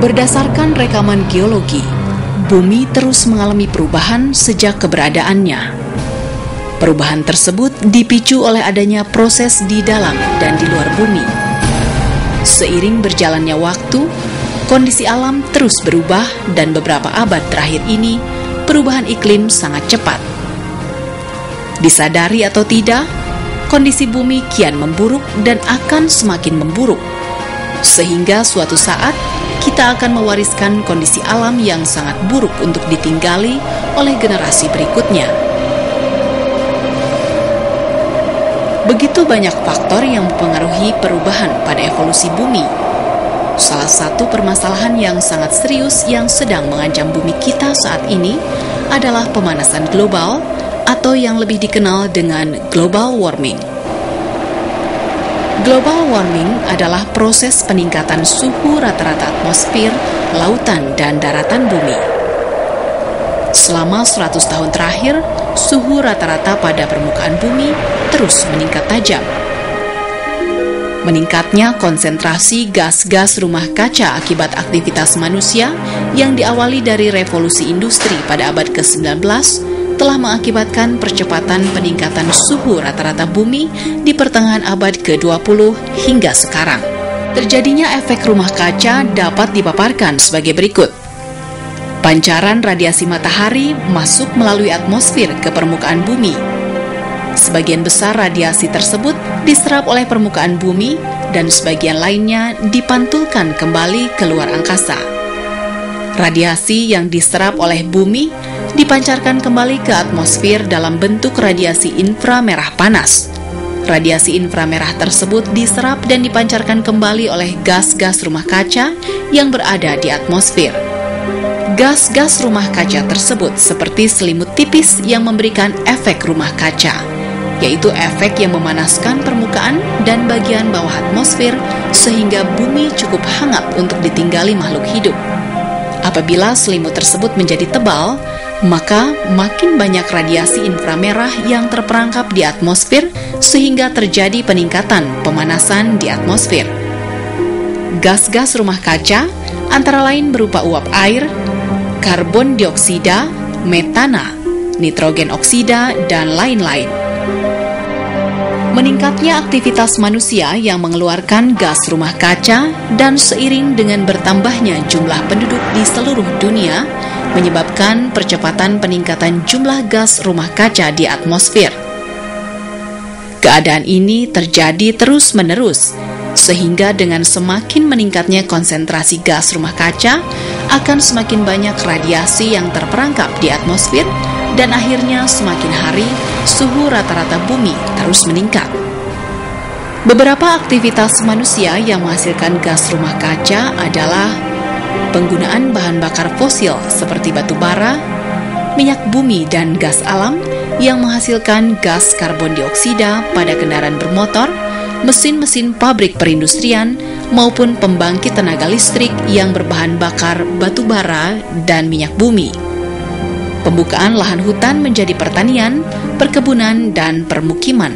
Berdasarkan rekaman geologi, bumi terus mengalami perubahan sejak keberadaannya. Perubahan tersebut dipicu oleh adanya proses di dalam dan di luar bumi. Seiring berjalannya waktu, kondisi alam terus berubah dan beberapa abad terakhir ini, perubahan iklim sangat cepat. Disadari atau tidak, kondisi bumi kian memburuk dan akan semakin memburuk. Sehingga suatu saat, kita akan mewariskan kondisi alam yang sangat buruk untuk ditinggali oleh generasi berikutnya. Begitu banyak faktor yang mempengaruhi perubahan pada evolusi bumi. Salah satu permasalahan yang sangat serius yang sedang mengancam bumi kita saat ini adalah pemanasan global atau yang lebih dikenal dengan global warming. Global warming adalah proses peningkatan suhu rata-rata atmosfer, lautan, dan daratan bumi. Selama 100 tahun terakhir, suhu rata-rata pada permukaan bumi terus meningkat tajam. Meningkatnya konsentrasi gas-gas rumah kaca akibat aktivitas manusia yang diawali dari revolusi industri pada abad ke-19 telah mengakibatkan percepatan peningkatan suhu rata-rata bumi di pertengahan abad ke-20 hingga sekarang. Terjadinya efek rumah kaca dapat dipaparkan sebagai berikut. Pancaran radiasi matahari masuk melalui atmosfer ke permukaan bumi. Sebagian besar radiasi tersebut diserap oleh permukaan bumi dan sebagian lainnya dipantulkan kembali ke luar angkasa. Radiasi yang diserap oleh bumi dipancarkan kembali ke atmosfer dalam bentuk radiasi inframerah panas. Radiasi inframerah tersebut diserap dan dipancarkan kembali oleh gas-gas rumah kaca yang berada di atmosfer. Gas-gas rumah kaca tersebut seperti selimut tipis yang memberikan efek rumah kaca, yaitu efek yang memanaskan permukaan dan bagian bawah atmosfer sehingga bumi cukup hangat untuk ditinggali makhluk hidup. Apabila selimut tersebut menjadi tebal, maka makin banyak radiasi inframerah yang terperangkap di atmosfer sehingga terjadi peningkatan pemanasan di atmosfer. Gas-gas rumah kaca antara lain berupa uap air, karbon dioksida, metana, nitrogen oksida, dan lain-lain. Meningkatnya aktivitas manusia yang mengeluarkan gas rumah kaca dan seiring dengan bertambahnya jumlah penduduk di seluruh dunia menyebabkan percepatan peningkatan jumlah gas rumah kaca di atmosfer. Keadaan ini terjadi terus-menerus, sehingga dengan semakin meningkatnya konsentrasi gas rumah kaca, akan semakin banyak radiasi yang terperangkap di atmosfer, dan akhirnya semakin hari suhu rata-rata bumi terus meningkat. Beberapa aktivitas manusia yang menghasilkan gas rumah kaca adalah penggunaan bahan bakar fosil seperti batu bara, minyak bumi, dan gas alam yang menghasilkan gas karbon dioksida pada kendaraan bermotor, mesin-mesin pabrik perindustrian, maupun pembangkit tenaga listrik yang berbahan bakar batu bara dan minyak bumi. Pembukaan lahan hutan menjadi pertanian, perkebunan, dan permukiman.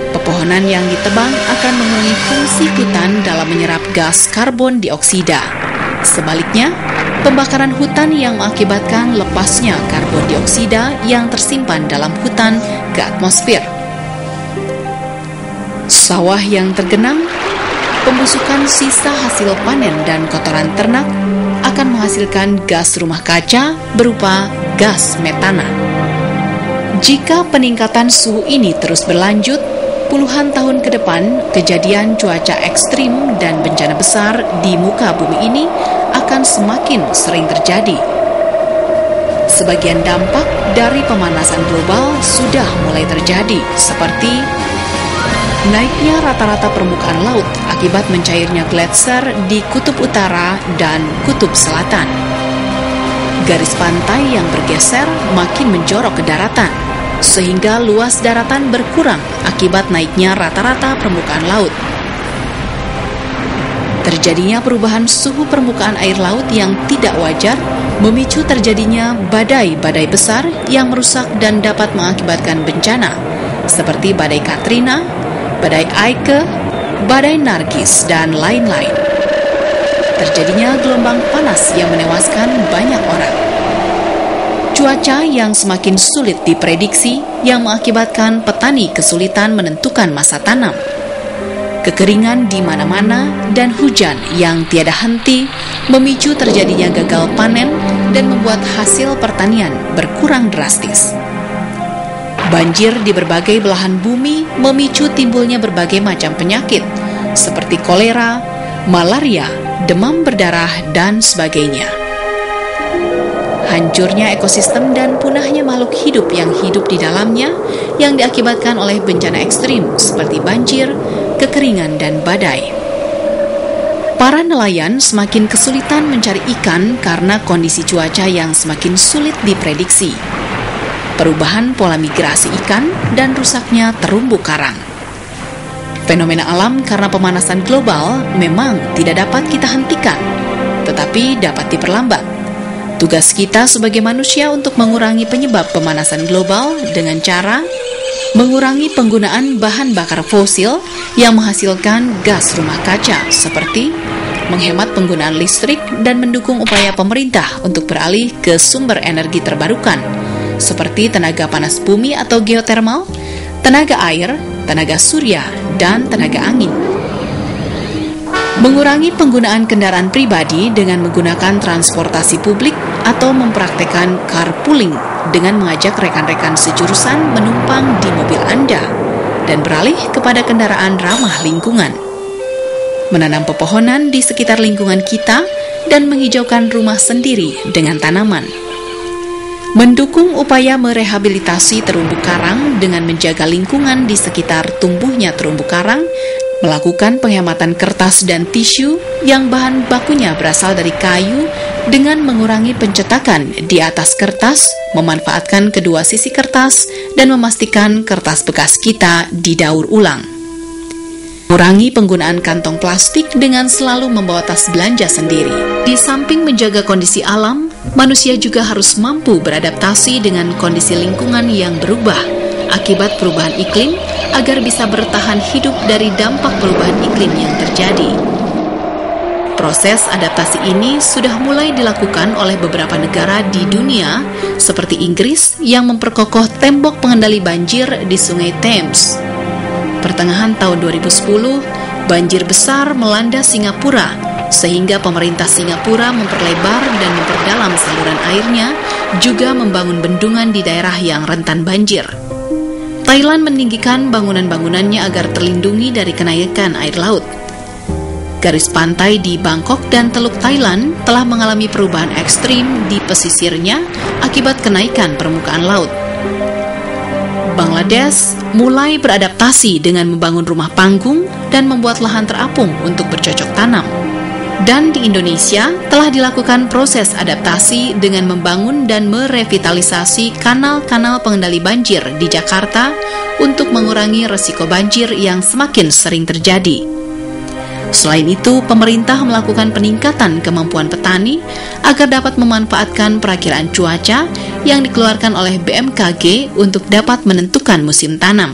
Pepohonan yang ditebang akan mengurangi fungsi hutan dalam menyerap gas karbon dioksida. Sebaliknya, pembakaran hutan yang mengakibatkan lepasnya karbon dioksida yang tersimpan dalam hutan ke atmosfer. Sawah yang tergenang, pembusukan sisa hasil panen dan kotoran ternak akan menghasilkan gas rumah kaca berupa gas metana. Jika peningkatan suhu ini terus berlanjut, puluhan tahun ke depan, kejadian cuaca ekstrim dan bencana besar di muka bumi ini akan semakin sering terjadi. Sebagian dampak dari pemanasan global sudah mulai terjadi, seperti naiknya rata-rata permukaan laut akibat mencairnya gletser di kutub utara dan kutub selatan. Garis pantai yang bergeser makin menjorok ke daratan, sehingga luas daratan berkurang akibat naiknya rata-rata permukaan laut. Terjadinya perubahan suhu permukaan air laut yang tidak wajar memicu terjadinya badai-badai besar yang merusak dan dapat mengakibatkan bencana, seperti badai Katrina, badai Aike, badai Nargis, dan lain-lain. terjadinya gelombang panas yang menewaskan banyak orang. Cuaca yang semakin sulit diprediksi yang mengakibatkan petani kesulitan menentukan masa tanam. Kekeringan di mana-mana dan hujan yang tiada henti memicu terjadinya gagal panen dan membuat hasil pertanian berkurang drastis. Banjir di berbagai belahan bumi memicu timbulnya berbagai macam penyakit seperti kolera, malaria, demam berdarah, dan sebagainya. Hancurnya ekosistem dan punahnya makhluk hidup yang hidup di dalamnya yang diakibatkan oleh bencana ekstrim seperti banjir, kekeringan, dan badai. Para nelayan semakin kesulitan mencari ikan karena kondisi cuaca yang semakin sulit diprediksi. Perubahan pola migrasi ikan dan rusaknya terumbu karang. Fenomena alam karena pemanasan global memang tidak dapat kita hentikan, tetapi dapat diperlambat. Tugas kita sebagai manusia untuk mengurangi penyebab pemanasan global dengan cara mengurangi penggunaan bahan bakar fosil yang menghasilkan gas rumah kaca, seperti menghemat penggunaan listrik dan mendukung upaya pemerintah untuk beralih ke sumber energi terbarukan, seperti tenaga panas bumi atau geotermal, tenaga air, tenaga surya, dan tenaga angin. Mengurangi penggunaan kendaraan pribadi dengan menggunakan transportasi publik atau mempraktekkan carpooling dengan mengajak rekan-rekan sejurusan menumpang di mobil Anda dan beralih kepada kendaraan ramah lingkungan. Menanam pepohonan di sekitar lingkungan kita dan menghijaukan rumah sendiri dengan tanaman. Mendukung upaya merehabilitasi terumbu karang dengan menjaga lingkungan di sekitar tumbuhnya terumbu karang, melakukan penghematan kertas dan tisu yang bahan bakunya berasal dari kayu dengan mengurangi pencetakan di atas kertas, memanfaatkan kedua sisi kertas, dan memastikan kertas bekas kita didaur ulang. Kurangi penggunaan kantong plastik dengan selalu membawa tas belanja sendiri. Di samping menjaga kondisi alam, manusia juga harus mampu beradaptasi dengan kondisi lingkungan yang berubah akibat perubahan iklim agar bisa bertahan hidup dari dampak perubahan iklim yang terjadi. Proses adaptasi ini sudah mulai dilakukan oleh beberapa negara di dunia seperti Inggris yang memperkokoh tembok pengendali banjir di Sungai Thames. Pertengahan tahun 2010, banjir besar melanda Singapura sehingga pemerintah Singapura memperlebar dan memperdalam saluran airnya, juga membangun bendungan di daerah yang rentan banjir. Thailand meninggikan bangunan-bangunannya agar terlindungi dari kenaikan air laut. Garis pantai di Bangkok dan Teluk Thailand telah mengalami perubahan ekstrim di pesisirnya akibat kenaikan permukaan laut. Bangladesh mulai beradaptasi dengan membangun rumah panggung dan membuat lahan terapung untuk bercocok tanam. Dan di Indonesia telah dilakukan proses adaptasi dengan membangun dan merevitalisasi kanal-kanal pengendali banjir di Jakarta untuk mengurangi resiko banjir yang semakin sering terjadi. Selain itu, pemerintah melakukan peningkatan kemampuan petani agar dapat memanfaatkan perakiraan cuaca yang dikeluarkan oleh BMKG untuk dapat menentukan musim tanam.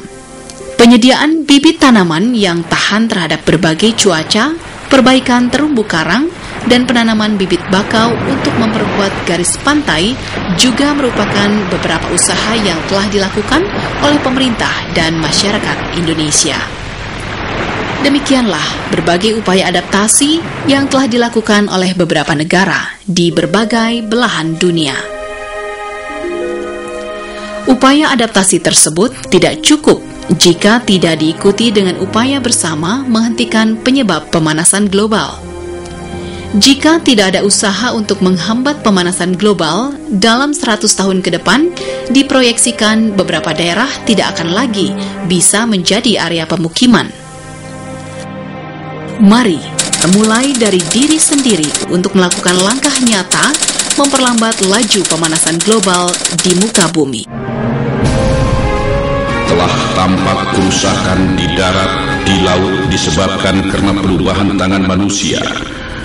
Penyediaan bibit tanaman yang tahan terhadap berbagai cuaca, perbaikan terumbu karang, dan penanaman bibit bakau untuk memperkuat garis pantai juga merupakan beberapa usaha yang telah dilakukan oleh pemerintah dan masyarakat Indonesia. Demikianlah berbagai upaya adaptasi yang telah dilakukan oleh beberapa negara di berbagai belahan dunia. Upaya adaptasi tersebut tidak cukup jika tidak diikuti dengan upaya bersama menghentikan penyebab pemanasan global. Jika tidak ada usaha untuk menghambat pemanasan global, dalam 100 tahun ke depan, diproyeksikan beberapa daerah tidak akan lagi bisa menjadi area pemukiman. Mari mulai dari diri sendiri untuk melakukan langkah nyata memperlambat laju pemanasan global di muka bumi. Telah tampak kerusakan di darat, di laut disebabkan karena perubahan tangan manusia,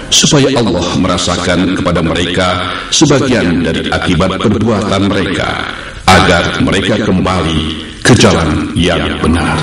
supaya Allah merasakan kepada mereka sebagian dari akibat perbuatan mereka, agar mereka kembali ke jalan yang benar.